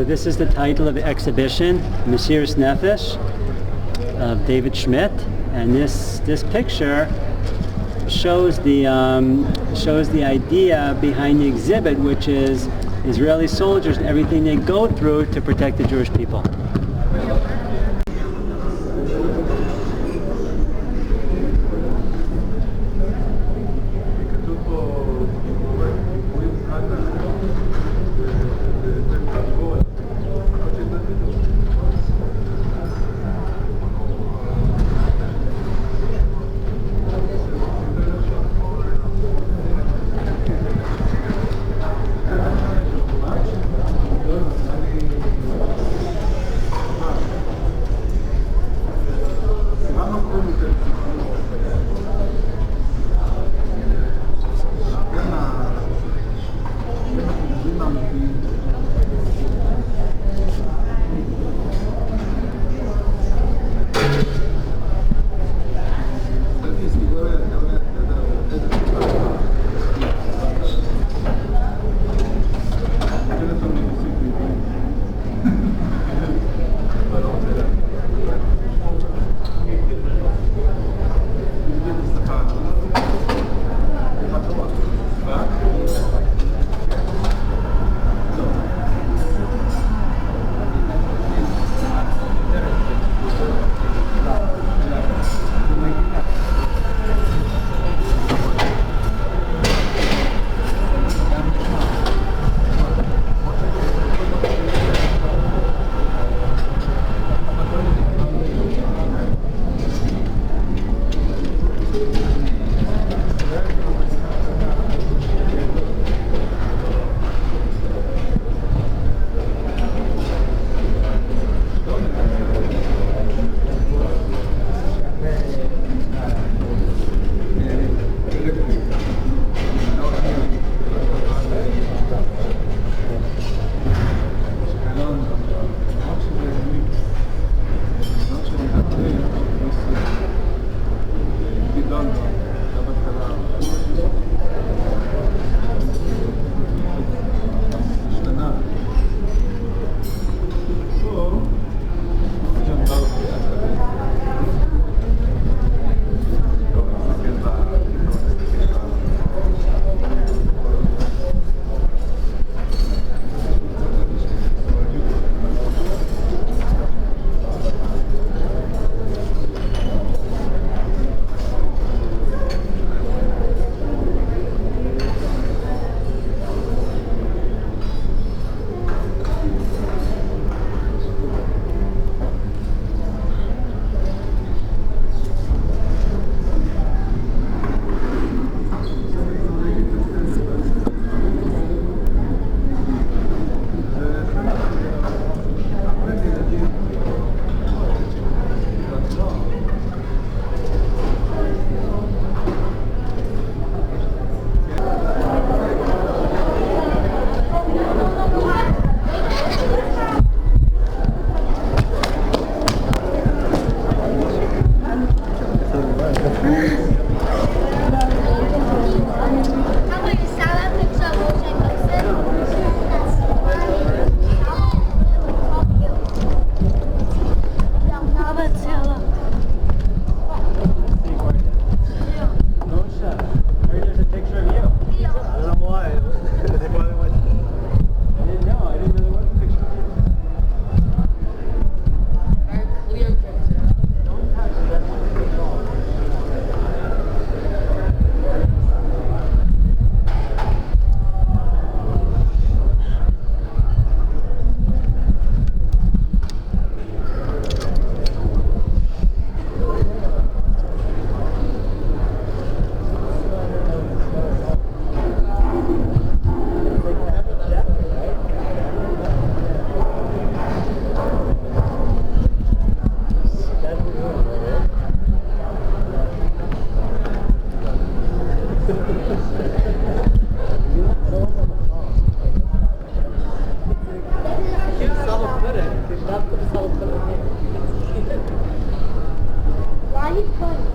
So this is the title of the exhibition, Mesirus Nefesh, of David Schmidt, and this picture shows the idea behind the exhibit, which is Israeli soldiers and everything they go through to protect the Jewish people.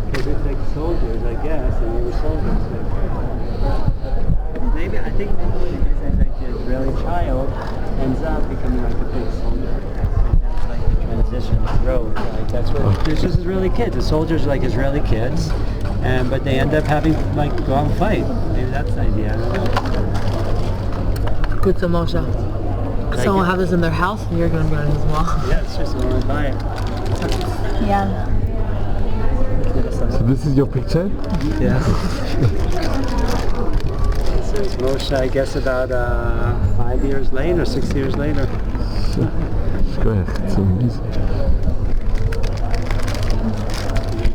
Because it's like soldiers, I guess, and they were soldiers. Maybe, I think maybe this is like the Israeli child ends up becoming like a big road. Like that's what. There's just Israeli kids. The soldiers are like Israeli kids, but they end up having like go out and fight. Maybe that's the idea. I don't know. Good to Moshe. Someone will have this in their house, and you're going to be on his wall. Yeah, it's just someone to buy it. Yeah. So this is your picture? Yeah. This is Moshe, I guess, about 5 years later, 6 years later. Schön, zum Lesen.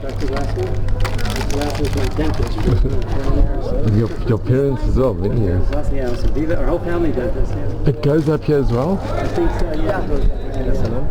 Dr. Glassman? Glassman's my dentist for 20 years. Your parents as well, didn't you? Yeah, so our whole family does this, yeah. It goes up here as well? I think so, yeah. It goes up there. Yes, hello.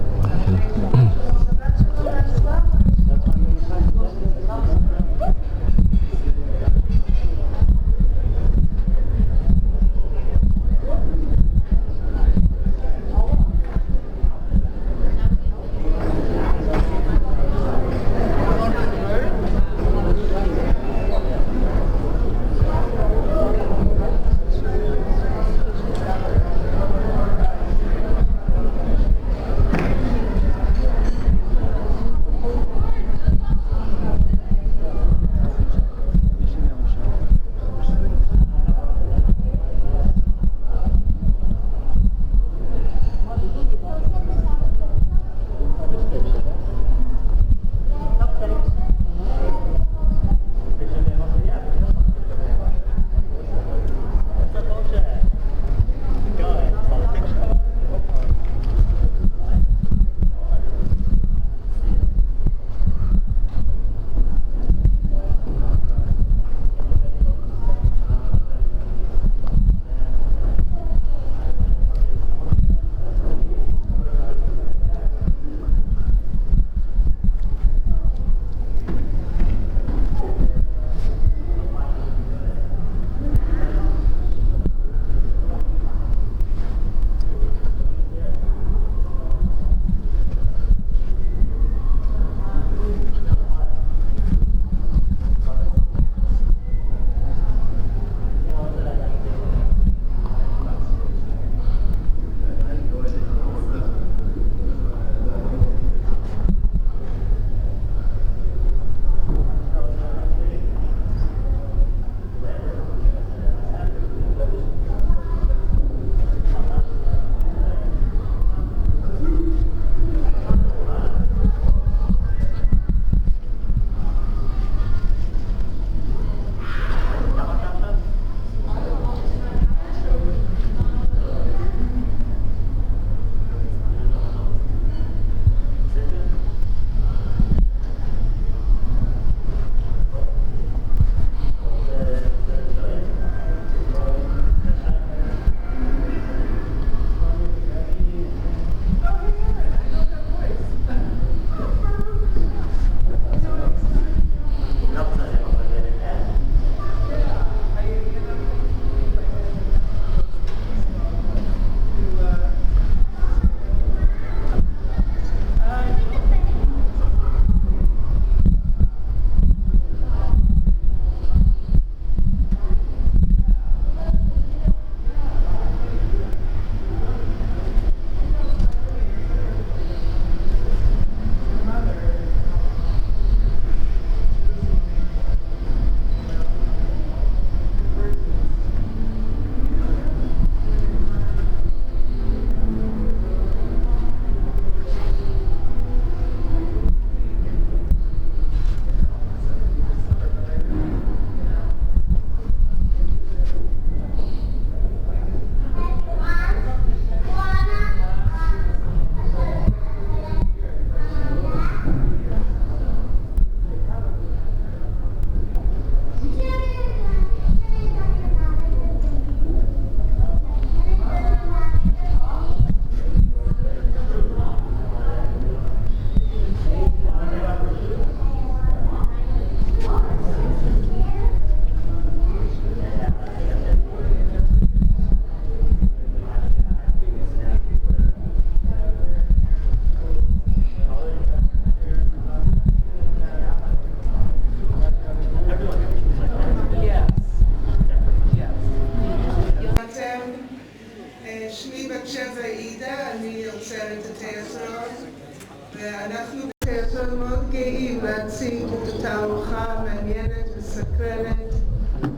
אנחנו בתיאטרון מאוד גאים להציג את התערוכה המעניינת וסקרנת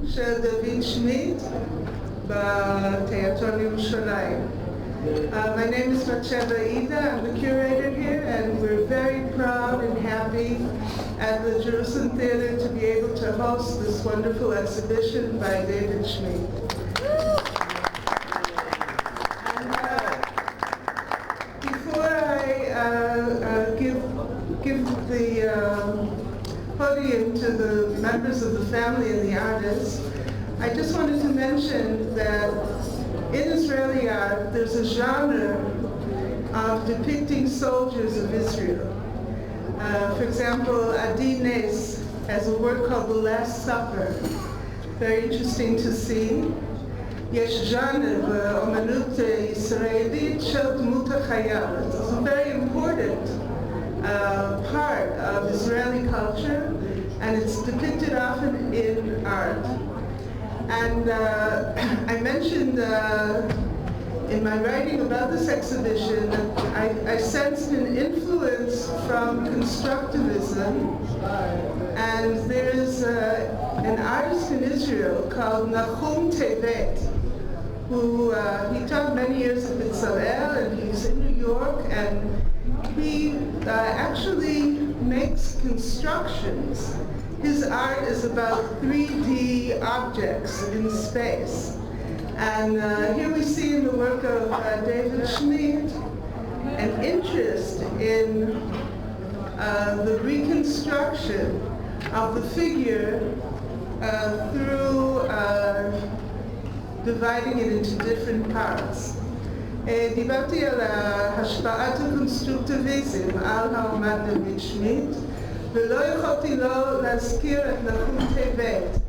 של דוד שמיט בתיאטרון ירושלים. My name is Batsheva Ida. I'm the curator here, and we're very proud and happy at the Jerusalem Theater to be able to host this wonderful exhibition by David Schmidt. Before I give the podium to the members of the family and the artists, I just wanted to mention that in Israeli art, there's a genre of depicting soldiers of Israel. For example, Adi Nes has a work called The Last Supper. Very interesting to see. יש ז'אנר באמנות ישראלית של דמות החייל. It's a very important part of Israeli culture, and it's depicted often in art. And I mentioned in my writing about this exhibition that I sensed an influence from constructivism, and there is an artist in Israel called Nahum Tevet, who he taught many years at B'Tzalel, and he's in New York, and he actually makes constructions. His art is about 3D objects in space. And here we see in the work of David Schmidt an interest in the reconstruction of the figure through dividing it into different parts. דיברתי על השפעת הקונסטרוקטיביזם על האומן דוד שמיט, ולא יכולתי לא להזכיר את נחום טבת,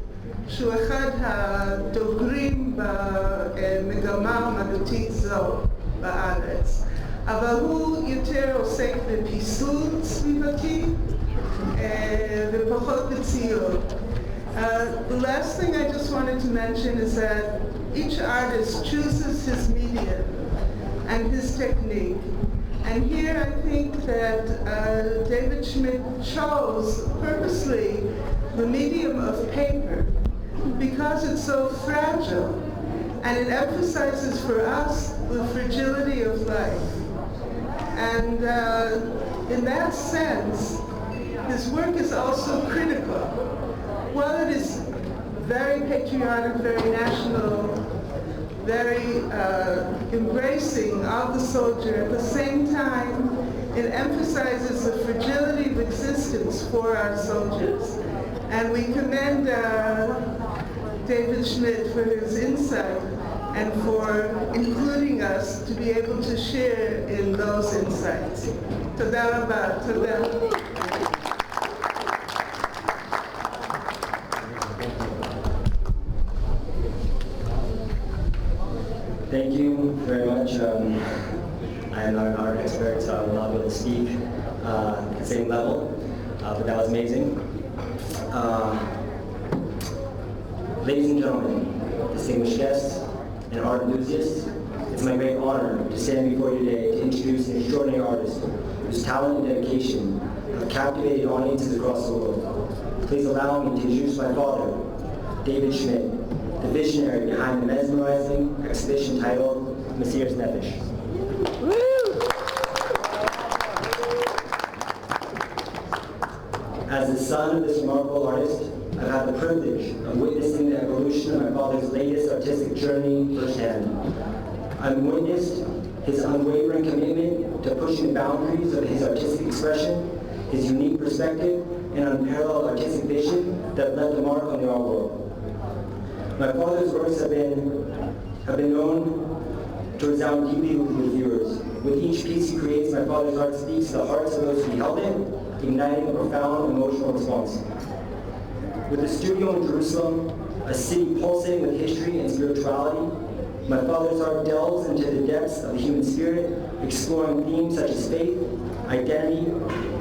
שהוא אחד הדוגרים במגמה אומנותית זו בארץ. אבל הוא יותר עוסק בפיסול סביבתי ופחות בציור. The last thing I just wanted to mention is that each artist chooses his medium and his technique. And here I think that David Schmidt chose purposely the medium of paper because it's so fragile, and it emphasizes for us the fragility of life. And in that sense, his work is also critical. While it is very patriotic, very national, very embracing of the soldier, at the same time, it emphasizes the fragility of existence for our soldiers. And we commend David Schmidt for his insight and for including us to be able to share in those insights. Toda rabba, toda. Thank you very much. I am not an art expert, so I will not be able to speak at the same level, but that was amazing. Ladies and gentlemen, distinguished guests, and art enthusiasts, it's my great honor to stand before you today to introduce an extraordinary artist whose talent and dedication have captivated audiences across the world. Please allow me to introduce my father, David Schmidt, the visionary behind the mesmerizing exhibition titled Mesirus Nefesh. As the son of this remarkable artist, I've had the privilege of witnessing the evolution of my father's latest artistic journey firsthand. I've witnessed his unwavering commitment to pushing the boundaries of his artistic expression, his unique perspective, and unparalleled artistic vision that left a mark on the art world. My father's works have been known to resound deeply with the viewers. With each piece he creates, my father's art speaks to the hearts of those who beheld it, igniting a profound emotional response. With a studio in Jerusalem, a city pulsating with history and spirituality, my father's art delves into the depths of the human spirit, exploring themes such as faith, identity,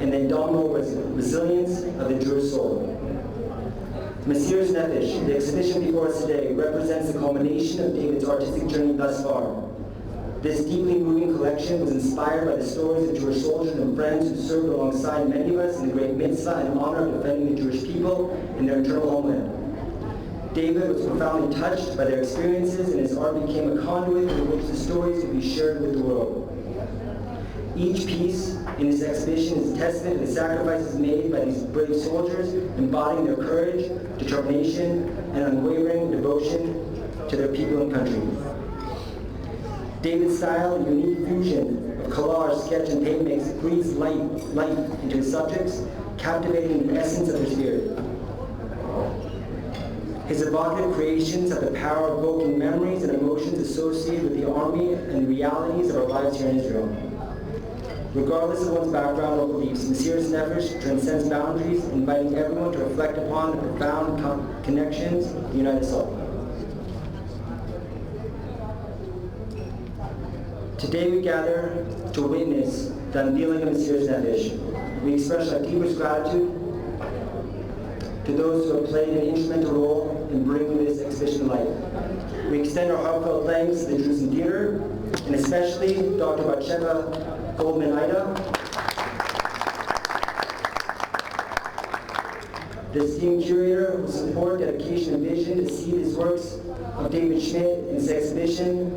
and the indomitable resilience of the Jewish soul. Mesirus Nefesh, the exhibition before us today, represents the culmination of David's artistic journey thus far. This deeply moving collection was inspired by the stories of Jewish soldiers and friends who served alongside many of us in the great mitzvah and honor of defending the Jewish people in their eternal homeland. David was profoundly touched by their experiences, and his art became a conduit through which the stories could be shared with the world. Each piece in this exhibition is a testament to the sacrifices made by these brave soldiers, embodying their courage, determination, and unwavering devotion to their people and country. David's style, a unique fusion of collage, sketch, and paint breathes life into his subjects, captivating the essence of their spirit. His evocative creations have the power of evoking memories and emotions associated with the army and the realities of our lives here in Israel. Regardless of one's background or beliefs, Mesirus Nefesh transcends boundaries, inviting everyone to reflect upon the profound connections that unite us all. Today we gather to witness the unveiling of Mesirus Nefesh. We express our deepest gratitude to those who have played an instrumental role in bringing this exhibition to life. We extend our heartfelt thanks to the Jerusalem Theater, and especially Dr. Batsheva Goldman-Ida, the esteemed curator whose support, dedication, and vision to see these works of David Schmidt in this exhibition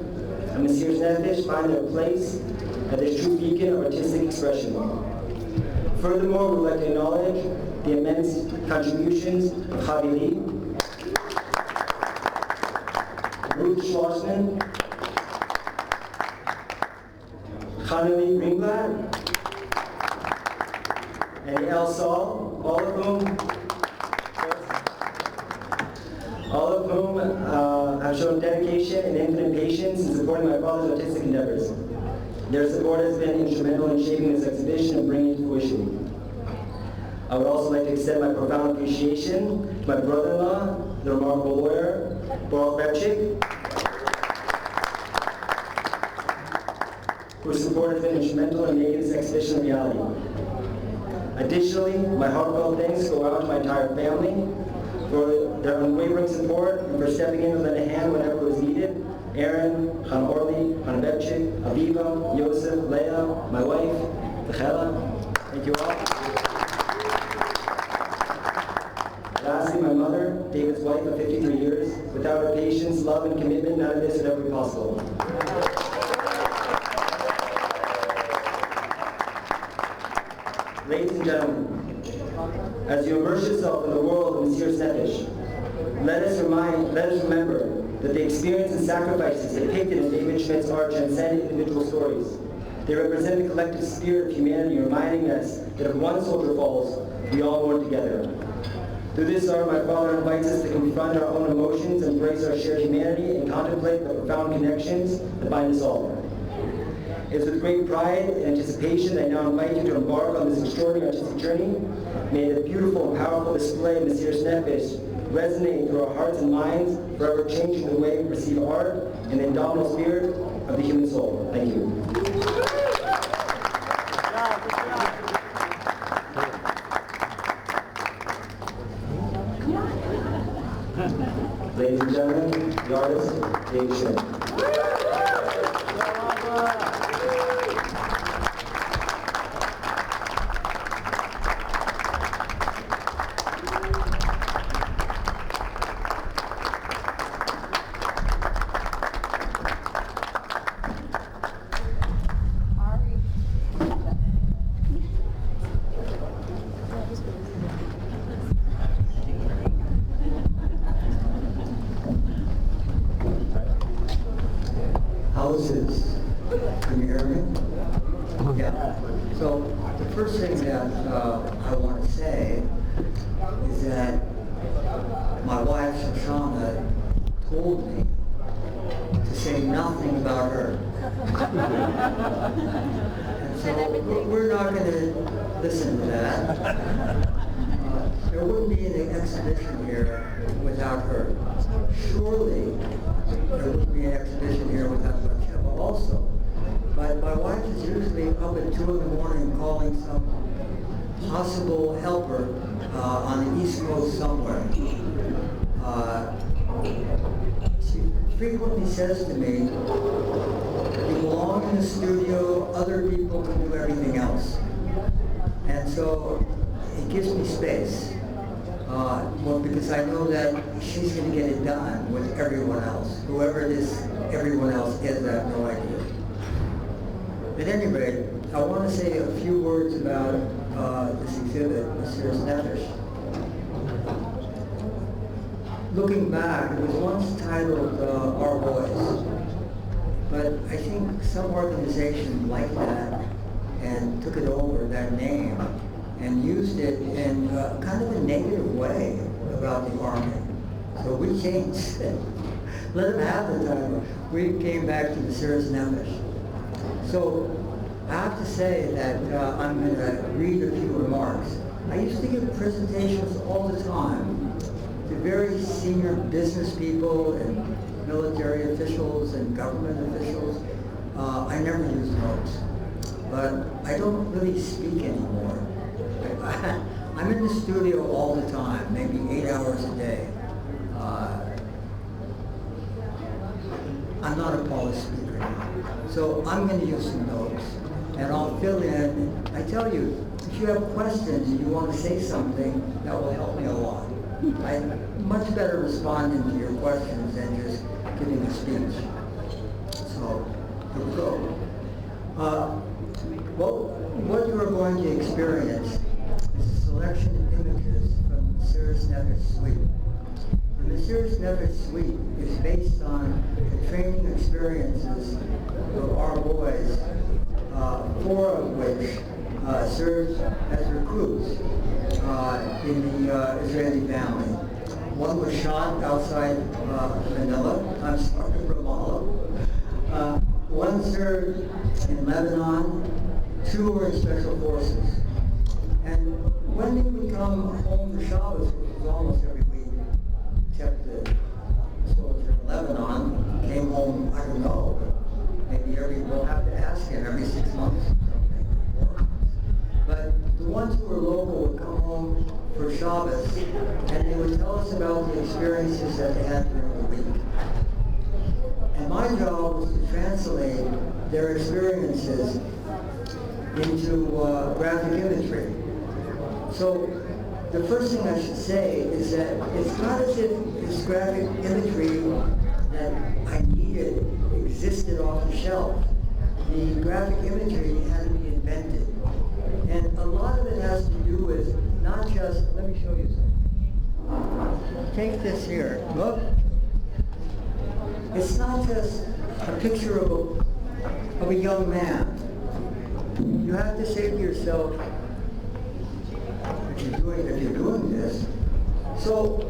of Mesirus Nefesh find their place as a true beacon of artistic expression. Furthermore, we would like to acknowledge the immense contributions of Chavi Lee, Ruth Schwarzman, Hanali Greenblatt, and El Sol, all of whom have shown dedication and infinite patience in supporting my father's artistic endeavors. Their support has been instrumental in shaping this exhibition and bringing it to fruition. I would also like to extend my profound appreciation to my brother-in-law, the remarkable lawyer, Boral Bebchik, whose support has been instrumental in making this exhibition a reality. Additionally, my heartfelt thanks go out to my entire family for their unwavering support and for stepping in to lend a hand whenever it was needed. Aaron, Han Orly, Han Bebchik, Aviva, Yosef, Leah, my wife, Michaela. Thank you all. Lastly, my mother, David's wife of 53 years. Without her patience, love, and commitment, none of this would ever be possible. Ladies and gentlemen, as you immerse yourself in the world of Mesirus Nefesh, let us remember that the experience and sacrifices depicted in David Schmidt's art transcend individual stories. They represent the collective spirit of humanity, reminding us that if one soldier falls, we all mourn together. Through this art, my father invites us to confront our own emotions, embrace our shared humanity, and contemplate the profound connections that bind us all. It is with great pride and anticipation that I now invite you to embark on this extraordinary artistic journey. May the beautiful and powerful display of Mesirus Nefesh resonate through our hearts and minds, forever changing the way we perceive art and the indomitable spirit of the human soul. Thank you. Ladies and gentlemen, the artist, David Schmidt. Houses. Can you hear me? Yeah. So the first thing that I want to say is that my wife Shoshana told me to say nothing about her. And so we're not going to listen to that. There wouldn't be any exhibition here without her. Surely there wouldn't be an exhibition here without Batsheva also. But my wife is usually up at 2 in the morning calling some possible helper on the East Coast somewhere. She frequently says to me, You belong in the studio, other people can do everything else. And so it gives me space. Well, because I know that she's going to get it done with everyone else. Whoever this everyone else is, I have no idea. At any rate, I want to say a few words about this exhibit, Mesirus Nefesh. Looking back, it was once titled Our Boys, but I think some organization liked that and took it over, that name, and used it in kind of a negative way about the Army. So we changed it. Let them have the title. We came back to Mesirus Nefesh. So I have to say that I'm going to read a few remarks. I used to give presentations all the time to very senior business people and military officials and government officials. I never use notes, but I don't really speak anymore. I'm in the studio all the time, maybe 8 hours a day. I'm not a polished speaker now. So I'm going to use some notes, and I'll fill in. I tell you, if you have questions and you want to say something, that will help me a lot. I'm much better responding to your questions than just giving a speech. So, here we go. What you are going to experience is a selection of images from the Mesirus Nefesh suite. The Mesirus Nefesh suite is based on the training experiences of our boys, 4 of which served as recruits in the Israeli family. One was shot outside Ramallah. One served in Lebanon. 2 were in special forces. And when they would come home for Shabbos, which was almost every week, except the soldier in Lebanon came home, I don't know, maybe we'll have to ask him every 6 months. But the ones who were local would come home for Shabbos, and they would tell us about the experiences that they had during the week. And my job was to translate their experiences into graphic imagery. So the first thing I should say is that it's not as if this graphic imagery that I needed existed off the shelf. The graphic imagery had to be invented. And a lot of it has to do with not just, let me show you something. Take this here, look. It's not just a picture of a young man. You have to say to yourself, if you're doing this, so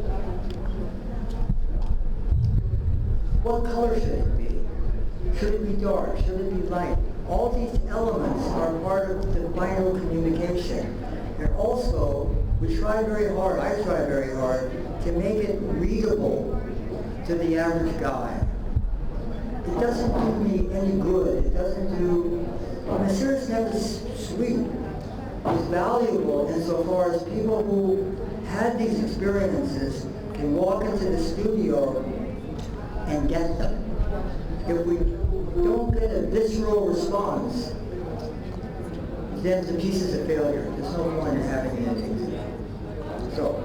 what color should it be? Should it be dark? Should it be light? All these elements are part of the final communication. And also, we try very hard, I try very hard, to make it readable to the average guy. It doesn't do me any good. It doesn't do... Mesirus Nefesh suite is valuable insofar as people who had these experiences can walk into the studio and get them. If we don't get a visceral response, then the piece is a failure. There's no point in having an ending. So,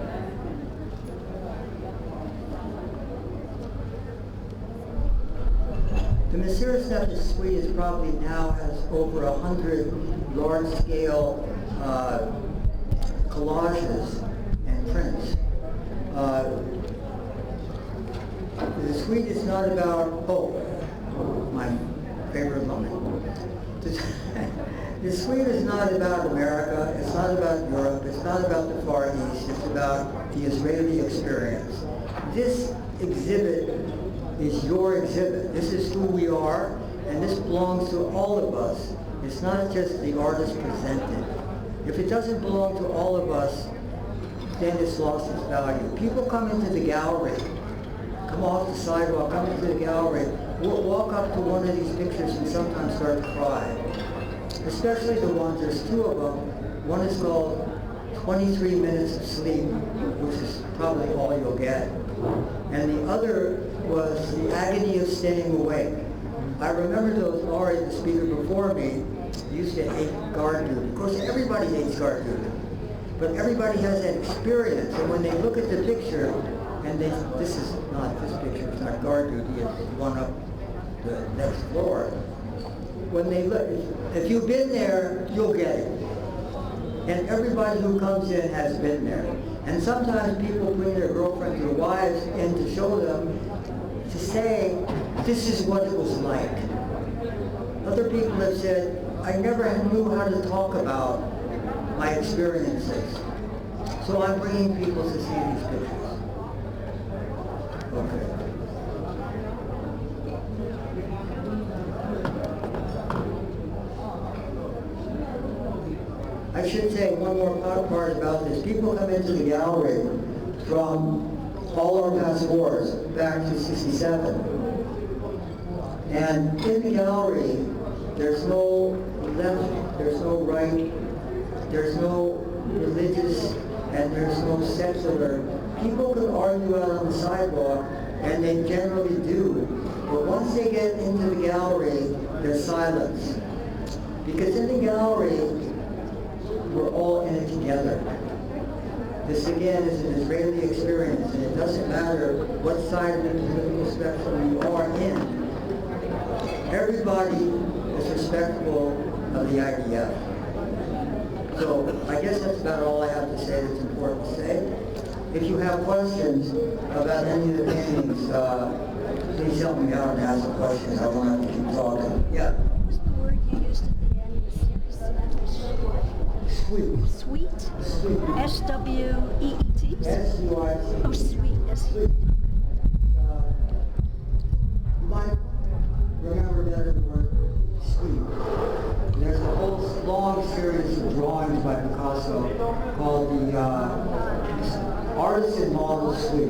the Mesirus Nefesh suite is probably now has over 100 large-scale collages and prints. The suite is not about, my favorite moment. The suite is not about America, it's not about Europe, it's not about the Far East, it's about the Israeli experience. This exhibit is your exhibit. This is who we are, and this belongs to all of us. It's not just the artist presented. If it doesn't belong to all of us, then it's lost its value. People come into the gallery, come off the sidewalk, come into the gallery, walk up to one of these pictures and sometimes start to cry. Especially the ones, there's 2 of them. One is called 23 Minutes of Sleep, which is probably all you'll get. And the other was The Agony of Staying Awake. I remember those already, the speaker before me used to hate guard duty. Of course, everybody hates guard duty. But everybody has that experience, and when they look at the picture, and this is not this picture, it's not guard duty, it's one up the next floor. When they look, if you've been there, you'll get it. And everybody who comes in has been there. And sometimes people bring their girlfriends or wives in to show them, to say, this is what it was like. Other people have said, I never knew how to talk about my experiences. So I'm bringing people to see these pictures. Okay. I should say one more part about this. People come into the gallery from all our past wars, back to '67. And in the gallery, there's no left, there's no right, there's no religious, and there's no secular. People can argue out on the sidewalk, and they generally do. But once they get into the gallery, there's silence. Because in the gallery, we're all in it together. This again is an Israeli experience, and it doesn't matter what side of the political spectrum you are in. Everybody is respectful of the IDF. So I guess that's about all I have to say that's important to say. If you have questions about any of the paintings, please help me out and ask a question. I won't have to keep talking. Yeah? What was the word you used at the end? Mesirus Nefesh? Sweet. Sweet? Sweet. S-W-E-E-T? S-U-I-T. Oh, sweet. Sweet. You might remember better the word sweet. There's a whole long series of drawings by Picasso called the Artisan Model Suite,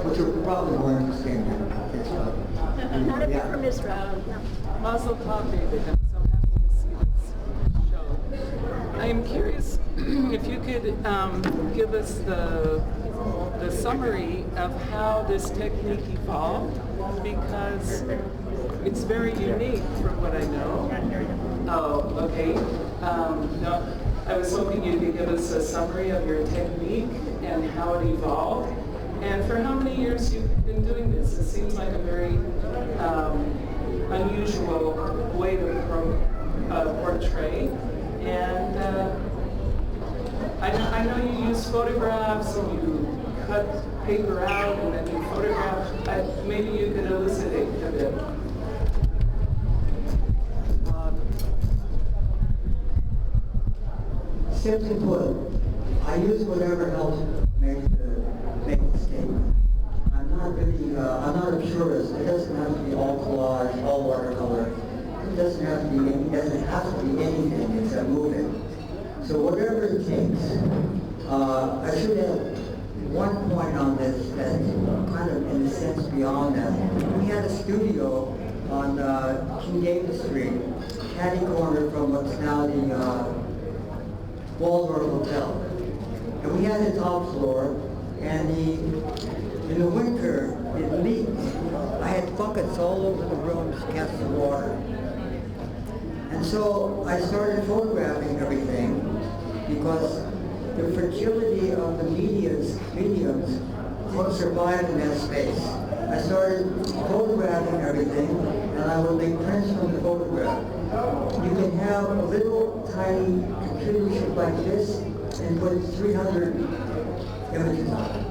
which are probably more interesting than this one. Not if you're from Israel. No. Mazel tov, David. I'm so happy to see this show. I am curious if you could give us the summary of how this technique evolved, because it's very unique from what I know. Oh, okay. No, I was hoping you could give us a summary of your technique and how it evolved, and for how many years you've been doing this. It seems like a very unusual way to portray. And I know you use photographs and you cut paper out and then you photograph. Maybe you could elucidate a bit. Simply put, I use whatever helps make the statement. I'm not a purist. It doesn't have to be all collage, all watercolor. It doesn't have to be anything except moving. So whatever it takes. I should have one point on this that's kind of in a sense beyond that. We had a studio on King David Street, catty corner from what's now the Waldorf Hotel. And we had the top floor, and in the winter, it leaked. I had buckets all over the room to catch the water. And so I started photographing everything because the fragility of the mediums couldn't survive in that space. I started photographing everything, and I would make prints from the photograph. You can have a little tiny computer chip like this and put 300 images on it.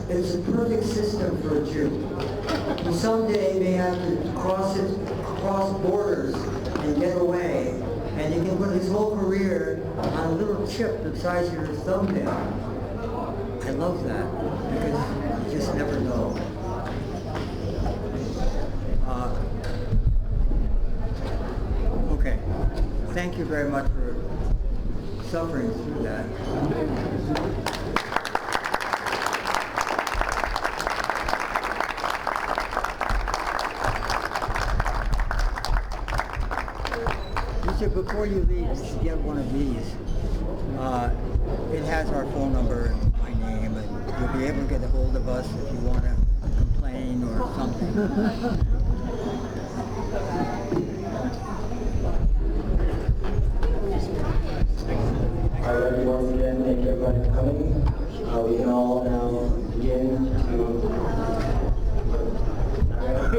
It's a perfect system for a Jew. You someday may have to cross borders and get away, and you can put his whole career on a little chip the size of your thumbnail. I love that because you just never know. Okay, thank you very much for suffering through that. Before you leave, you should get one of these. It has our phone number and my name, and you'll be able to get a hold of us if you want to complain or something.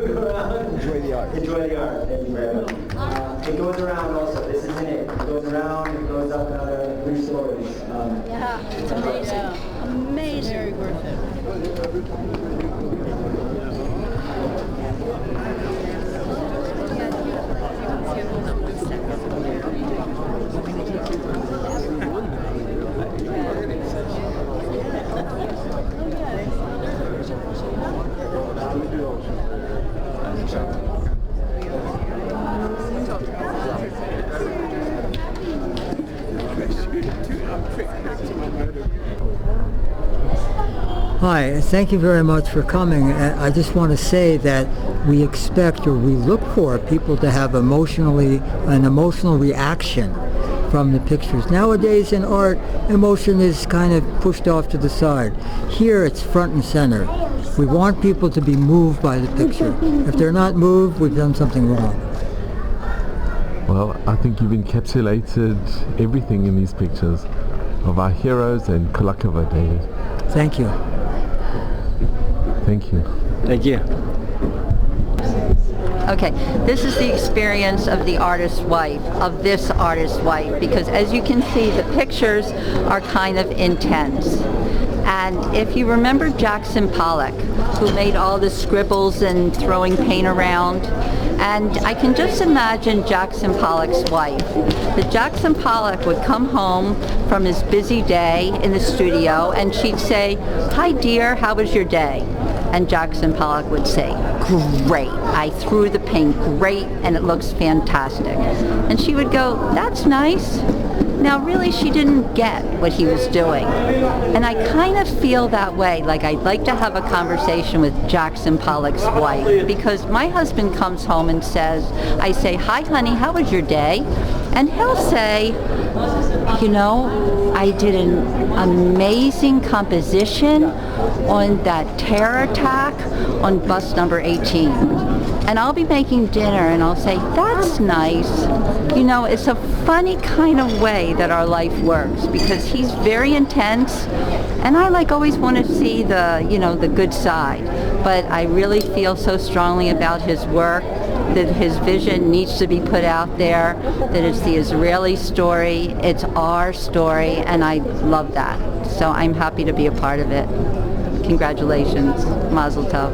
Go around. Enjoy the art. Enjoy the art. Thank you very much. It goes around also. This isn't it. It goes around. It goes up another 3 stories. Yeah, it's amazing. Amazing. Very worth it. Hi, thank you very much for coming. I just want to say that we expect or we look for people to have an emotional reaction from the pictures. Nowadays in art, emotion is kind of pushed off to the side. Here it's front and center. We want people to be moved by the picture. If they're not moved, we've done something wrong. Well, I think you've encapsulated everything in these pictures of our heroes, and Kolakova, David. Thank you. Thank you. Thank you. Okay, this is the experience of the artist's wife, of this artist's wife, because as you can see, the pictures are kind of intense. And if you remember Jackson Pollock, who made all the scribbles and throwing paint around, and I can just imagine Jackson Pollock's wife. That Jackson Pollock would come home from his busy day in the studio and she'd say, "Hi dear, how was your day?" And Jackson Pollock would say, "Great, I threw the paint great and it looks fantastic." And she would go, "That's nice." Now really she didn't get what he was doing. And I kind of feel that way, like I'd like to have a conversation with Jackson Pollock's wife, because my husband comes home and says, I say, "Hi honey, how was your day?" And he'll say, "You know, I did an amazing composition on that terror attack on bus number 18. And I'll be making dinner and I'll say, "That's nice." You know, it's a funny kind of way that our life works, because he's very intense and I always want to see the good side. But I really feel so strongly about his work, that his vision needs to be put out there, that it's the Israeli story, it's our story, and I love that. So I'm happy to be a part of it. Congratulations. Mazel tov.